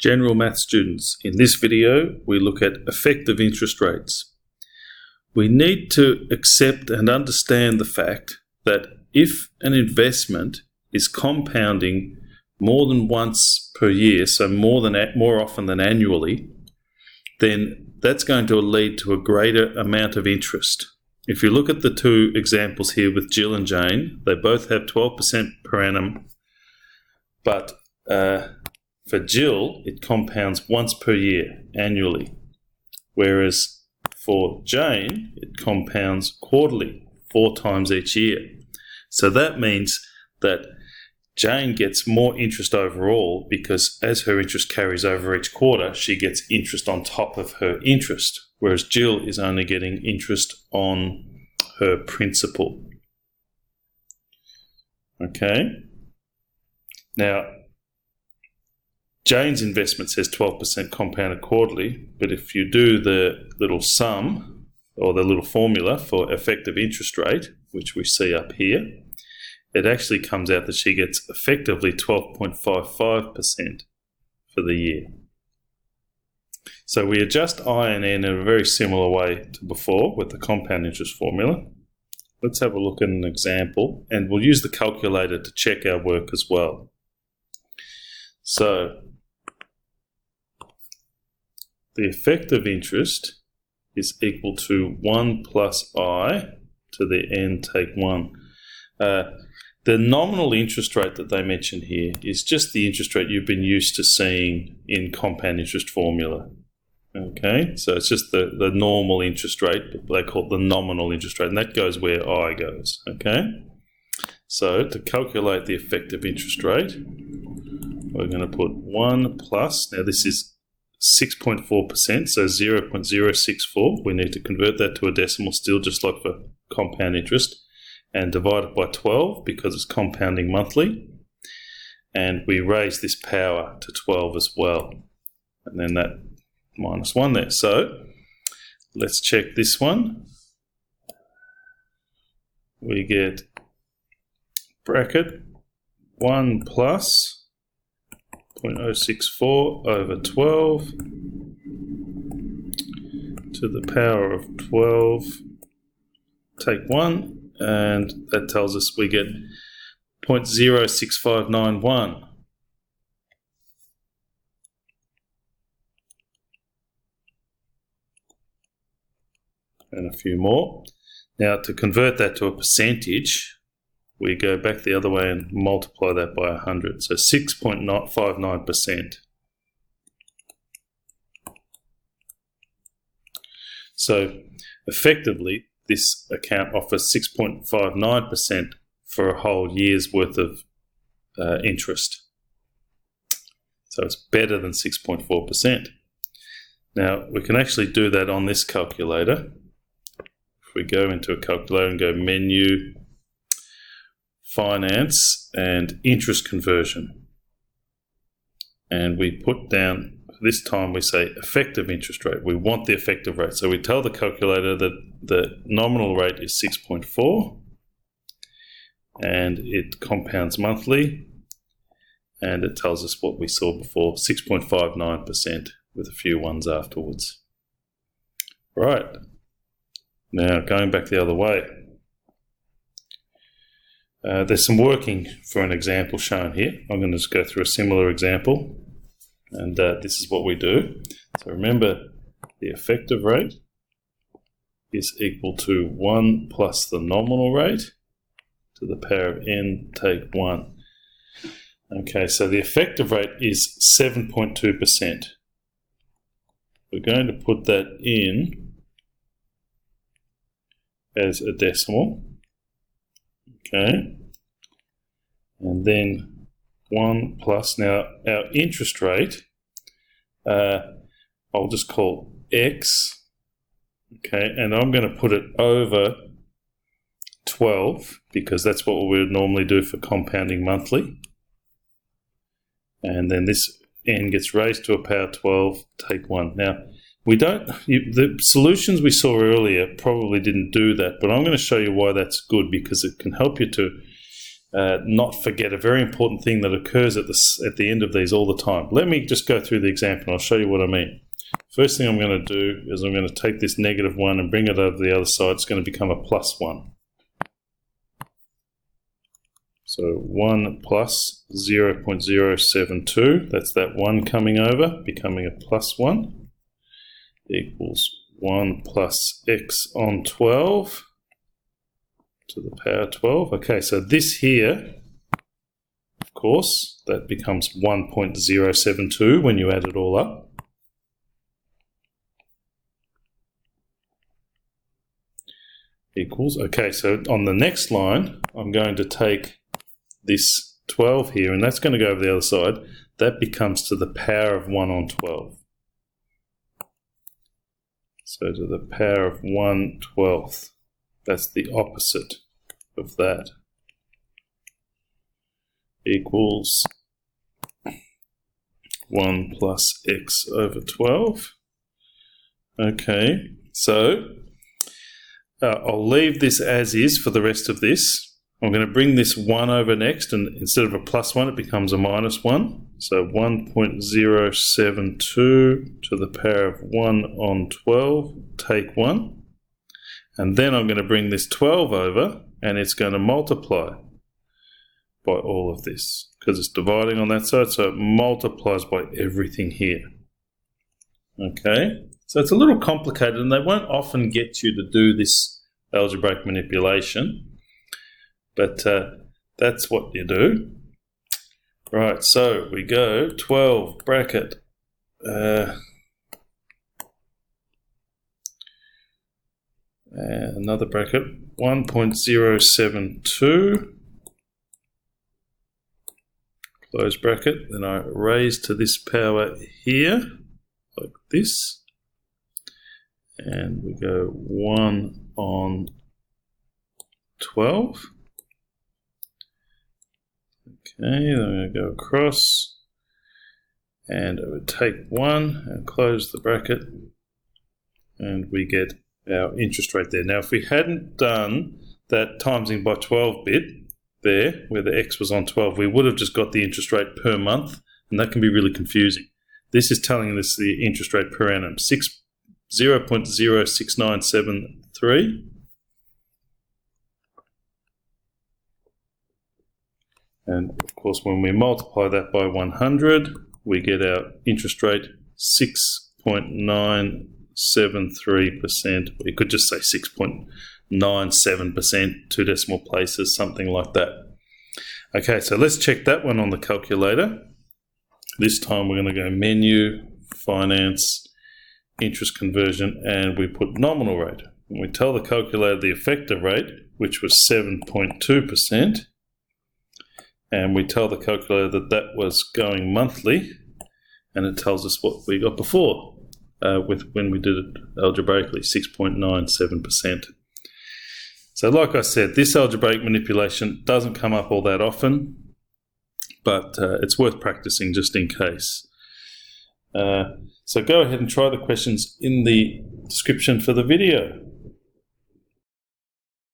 General Math students, in this video we look at effective interest rates. We need to accept and understand the fact that if an investment is compounding more than once per year, so more often than annually, then that's going to lead to a greater amount of interest. If you look at the two examples here with Jill and Jane, they both have 12% per annum, but for Jill, it compounds once per year, annually, whereas for Jane, it compounds quarterly, 4 times each year. So that means that Jane gets more interest overall because as her interest carries over each quarter, she gets interest on top of her interest, whereas Jill is only getting interest on her principal. Okay? Now, Jane's investment says 12% compounded quarterly, but if you do the little sum or the little formula for effective interest rate, which we see up here, it actually comes out that she gets effectively 12.55% for the year. So we adjust I and N in a very similar way to before with the compound interest formula. Let's have a look at an example, and we'll use the calculator to check our work as well. So the effective interest is equal to 1 plus I to the n take 1. The nominal interest rate that they mention here is just the interest rate you've been used to seeing in compound interest formula. Okay, so it's just the normal interest rate, but they call it the nominal interest rate, and that goes where I goes. Okay, so to calculate the effective interest rate, we're going to put 1 plus, now this is 6.4%, so 0.064. We need to convert that to a decimal still, just like for compound interest, and divide it by 12 because it's compounding monthly. And we raise this power to 12 as well. And then that minus 1 there. So let's check this one. We get bracket 1 plus 0.064 over 12 to the power of 12, take 1, and that tells us we get 0.06591. And a few more. Now to convert that to a percentage, we go back the other way and multiply that by 100, so 6.59%. So effectively, this account offers 6.59% for a whole year's worth of interest. So it's better than 6.4%. Now, we can actually do that on this calculator. If we go into a calculator and go Menu, Finance, and Interest Conversion, and we put down, this time we say effective interest rate. We want the effective rate. So we tell the calculator that the nominal rate is 6.4 and it compounds monthly, and it tells us what we saw before, 6.59% with a few ones afterwards. Right, now going back the other way. There's some working for an example shown here. I'm going to just go through a similar example. And this is what we do. So remember, the effective rate is equal to 1 plus the nominal rate to the power of n take 1. Okay, so the effective rate is 7.2%. We're going to put that in as a decimal. Okay, and then 1 plus, now our interest rate, I'll just call X, okay, and I'm going to put it over 12 because that's what we would normally do for compounding monthly. And then this n gets raised to a power 12, take 1. Now, the solutions we saw earlier probably didn't do that, but I'm going to show you why that's good, because it can help you to not forget a very important thing that occurs at the end of these all the time. Let me just go through the example and I'll show you what I mean. First thing I'm going to do is I'm going to take this -1 and bring it over the other side. It's going to become a +1. So 1 plus 0.072, that's that 1 coming over, becoming a +1, equals 1 plus x on 12 to the power 12. Okay, so this here, of course, that becomes 1.072 when you add it all up. Equals, okay, so on the next line, I'm going to take this 12 here, and that's going to go over the other side. That becomes to the power of 1 on 12. So to the power of 1/12. That's the opposite of that. Equals 1 plus x over 12. Okay, so I'll leave this as is for the rest of this. I'm going to bring this 1 over next, and instead of a +1, it becomes a -1. So 1.072 to the power of 1 on 12, take 1. And then I'm going to bring this 12 over, and it's going to multiply by all of this, because it's dividing on that side, so it multiplies by everything here. Okay, so it's a little complicated, and they won't often get you to do this algebraic manipulation. But that's what you do. Right, so we go 12 bracket another bracket 1.072 close bracket, then I raise to this power here like this, and we go 1 on 12. Okay, then I'm going to go across, and I would take 1 and close the bracket, and we get our interest rate there. Now, if we hadn't done that timesing by 12 bit there, where the x was on 12, we would have just got the interest rate per month, and that can be really confusing. This is telling us the interest rate per annum, 0.06973. And of course, when we multiply that by 100, we get our interest rate 6.973%. We could just say 6.97%, 2 decimal places, something like that. Okay, so let's check that one on the calculator. This time we're going to go Menu, Finance, Interest Conversion, and we put nominal rate. And we tell the calculator the effective rate, which was 7.2%. And we tell the calculator that that was going monthly, and it tells us what we got before when we did it algebraically, 6.97%. So like I said, this algebraic manipulation doesn't come up all that often, but it's worth practicing just in case. So go ahead and try the questions in the description for the video.